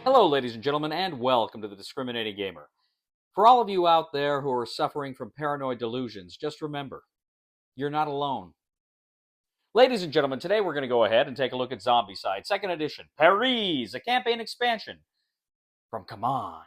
Hello, ladies and gentlemen, and welcome to the Discriminating Gamer. For all of you out there who are suffering from paranoid delusions, just remember, you're not alone. Ladies and gentlemen, today we're going to go ahead and take a look at Zombicide, 2nd edition, Pariz, a campaign expansion from Come On.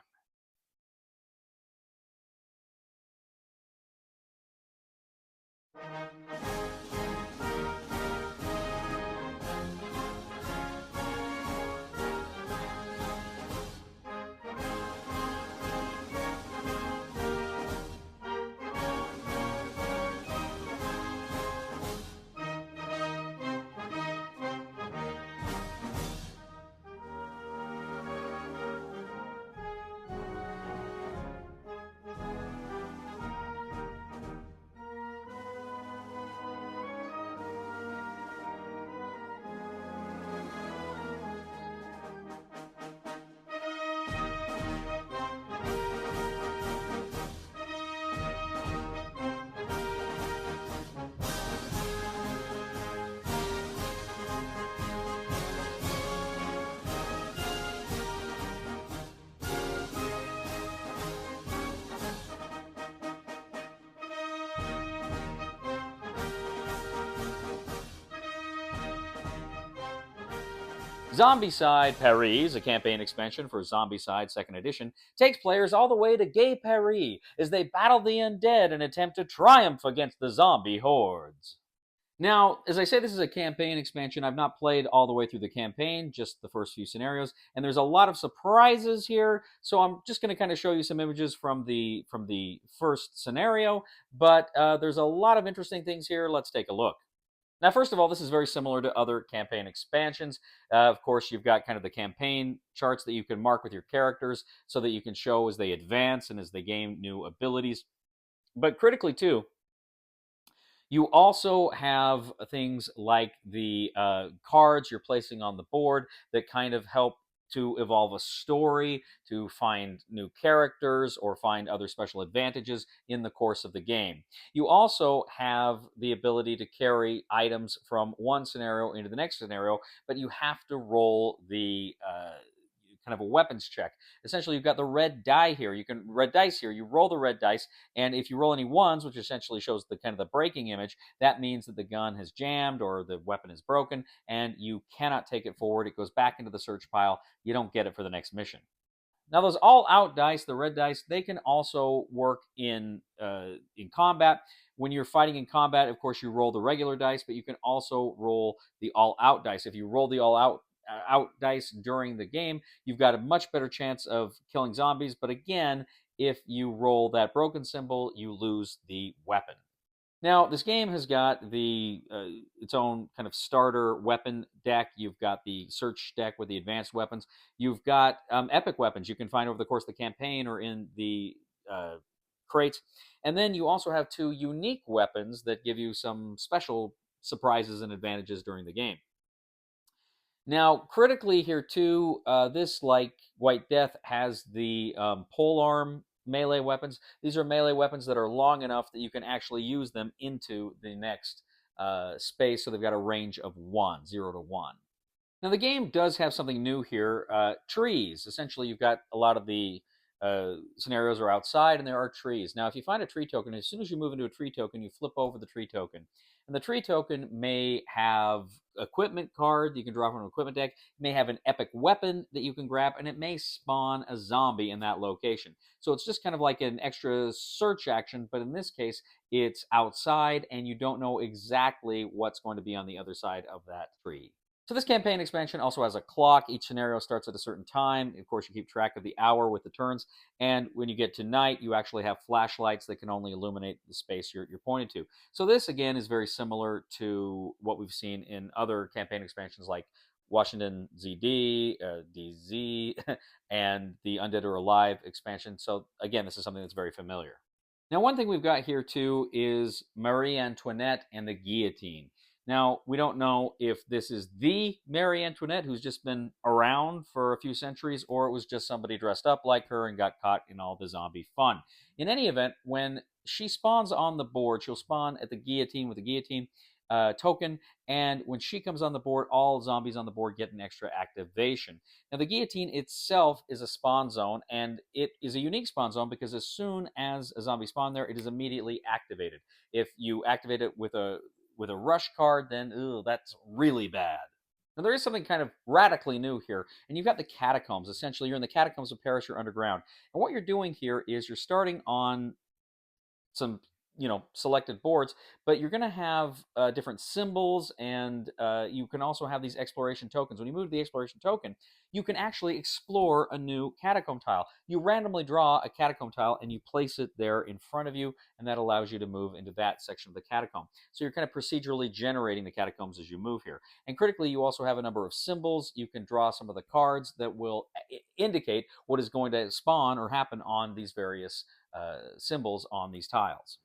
Zombicide Pariz, a campaign expansion for Zombicide 2nd edition, takes players all the way to Gay Paris as they battle the undead and attempt to triumph against the zombie hordes. Now, as I say, this is a campaign expansion. I've not played all the way through the campaign, just the first few scenarios, and there's a lot of surprises here. So I'm just going to kind of show you some images from the first scenario, but there's a lot of interesting things here. Let's take a look. Now, first of all, this is very similar to other campaign expansions. Of course, you've got kind of the campaign charts that you can mark with your characters so that you can show as they advance and as they gain new abilities. But critically, too, you also have things like the cards you're placing on the board that kind of help to evolve a story, to find new characters, or find other special advantages in the course of the game. You also have the ability to carry items from one scenario into the next scenario, but you have to roll the kind of a weapons check. Essentially, you've got the red die here. You can red dice here. You roll the red dice, and if you roll any ones, which essentially shows the kind of the breaking image, that means that the gun has jammed or the weapon is broken, and you cannot take it forward. It goes back into the search pile. You don't get it for the next mission. Now, those all-out dice, the red dice, they can also work in combat. When you're fighting in combat, of course, you roll the regular dice, but you can also roll the all-out dice. If you roll the all-out dice during the game, you've got a much better chance of killing zombies. But again, if you roll that broken symbol, you lose the weapon. Now, this game has got the its own kind of starter weapon deck. You've got the search deck with the advanced weapons. You've got epic weapons you can find over the course of the campaign or in the crates. And then you also have two unique weapons that give you some special surprises and advantages during the game. Now, critically here too, this, like White Death, has the polearm melee weapons. These are melee weapons that are long enough that you can actually use them into the next space, so they've got a range of 1, 0 to 1. Now, the game does have something new here, trees. Essentially, you've got a lot of the scenarios are outside, and there are trees. Now, if you find a tree token, as soon as you move into a tree token, you flip over the tree token. And the tree token may have equipment card that you can draw from an equipment deck. It may have an epic weapon that you can grab, and it may spawn a zombie in that location. So it's just kind of like an extra search action, but in this case, it's outside, and you don't know exactly what's going to be on the other side of that tree. So this campaign expansion also has a clock. Each scenario starts at a certain time. Of course, you keep track of the hour with the turns. And when you get to night, you actually have flashlights that can only illuminate the space you're pointing to. So this, again, is very similar to what we've seen in other campaign expansions like Washington ZD, DZ, and the Undead or Alive expansion. So again, this is something that's very familiar. Now, one thing we've got here too is Marie Antoinette and the guillotine. Now, we don't know if this is the Marie Antoinette who's just been around for a few centuries, or it was just somebody dressed up like her and got caught in all the zombie fun. In any event, when she spawns on the board, she'll spawn at the guillotine with the guillotine. token, and when she comes on the board, all zombies on the board get an extra activation. Now, the guillotine itself is a spawn zone, and it is a unique spawn zone because as soon as a zombie spawn there, it is immediately activated. If you activate it with a rush card, then that's really bad. Now, there is something kind of radically new here, and you've got the Catacombs. Essentially, you're in the Catacombs of Paris, you're underground. And what you're doing here is you're starting on some selected boards, but you're going to have different symbols, and you can also have these exploration tokens. When you move to the exploration token, you can actually explore a new catacomb tile. You randomly draw a catacomb tile and you place it there in front of you, and that allows you to move into that section of the catacomb. So you're kind of procedurally generating the catacombs as you move here. And critically, you also have a number of symbols. You can draw some of the cards that will indicate what is going to spawn or happen on these various symbols on these tiles.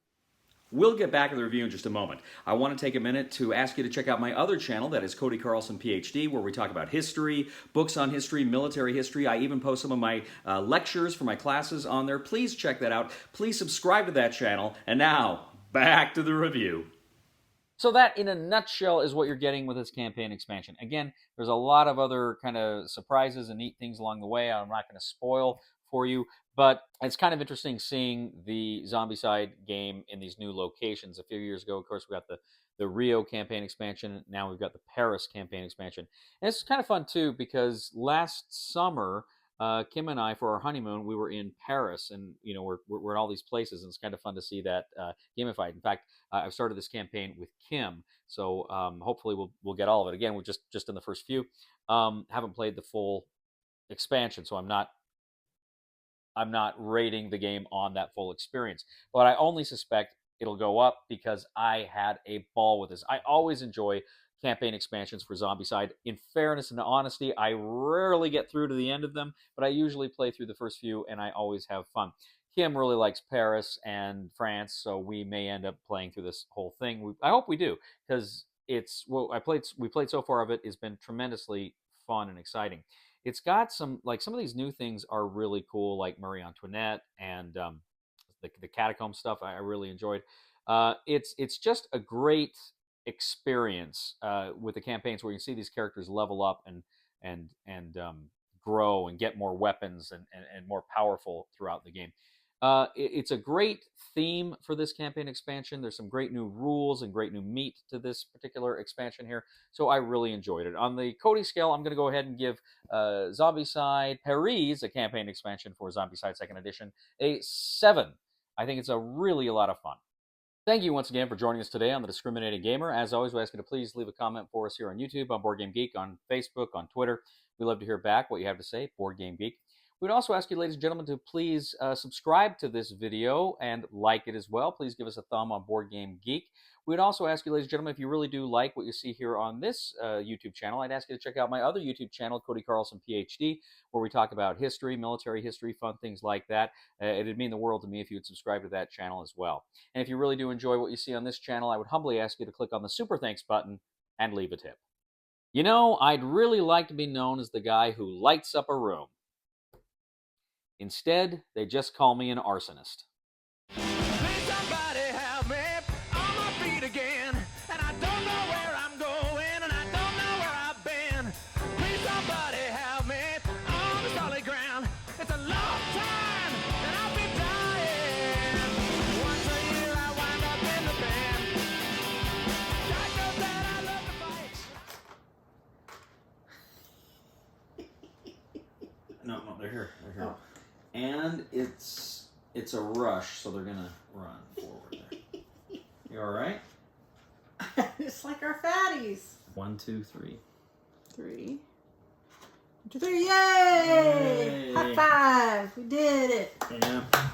We'll get back to the review in just a moment. I want to take a minute to ask you to check out my other channel, that is Cody Carlson, PhD, where we talk about history, books on history, military history. I even post some of my lectures for my classes on there. Please check that out. Please subscribe to that channel. And now, back to the review. So that, in a nutshell, is what you're getting with this campaign expansion. Again, there's a lot of other kind of surprises and neat things along the way. I'm not going to spoil for you, but it's kind of interesting seeing the Zombicide game in these new locations. A few years ago, of course, we got the Rio campaign expansion. Now we've got the Paris campaign expansion. And it's kind of fun, too, because last summer, Kim and I, for our honeymoon, we were in Paris, and we're in all these places, and it's kind of fun to see that gamified. In fact, I've started this campaign with Kim, so hopefully we'll get all of it. Again, we're just in the first few. Haven't played the full expansion, so I'm not rating the game on that full experience. But I only suspect it'll go up because I had a ball with this. I always enjoy campaign expansions for Zombicide. In fairness and honesty, I rarely get through to the end of them, but I usually play through the first few, and I always have fun. Kim really likes Paris and France, so we may end up playing through this whole thing. I hope we do, because we played so far of it has been tremendously fun and exciting. It's got some of these new things are really cool, like Marie Antoinette and the catacomb stuff. I really enjoyed. It's just a great experience with the campaigns where you see these characters level up and grow and get more weapons and more powerful throughout the game. It's a great theme for this campaign expansion. There's some great new rules and great new meat to this particular expansion here, so I really enjoyed it. On the Cody scale, I'm going to go ahead and give Zombicide Pariz, a campaign expansion for Zombicide 2nd Edition, a 7. I think it's a lot of fun. Thank you once again for joining us today on The Discriminating Gamer. As always, we ask you to please leave a comment for us here on YouTube, on Board Game Geek, on Facebook, on Twitter. We love to hear back what you have to say, Board Game Geek. We'd also ask you, ladies and gentlemen, to please subscribe to this video and like it as well. Please give us a thumb on Board Game Geek. We'd also ask you, ladies and gentlemen, if you really do like what you see here on this YouTube channel, I'd ask you to check out my other YouTube channel, Cody Carlson, PhD, where we talk about history, military history, fun things like that. It'd mean the world to me if you would subscribe to that channel as well. And if you really do enjoy what you see on this channel, I would humbly ask you to click on the Super Thanks button and leave a tip. You know, I'd really like to be known as the guy who lights up a room. Instead, they just call me an arsonist. Please somebody help me on my feet again, and I don't know where I'm going, and I don't know where I've been. Please somebody help me on the solid ground. It's a long time, and I'll be dying. Once a year I wind up in the band. God knows that I love the fight. No, they're here. They're here. Oh. And it's a rush, so they're gonna run forward there. You all right? It's like our fatties. 1, 2, 3. 3. 1, 2, 3. Yay! High five! We did it. Yeah.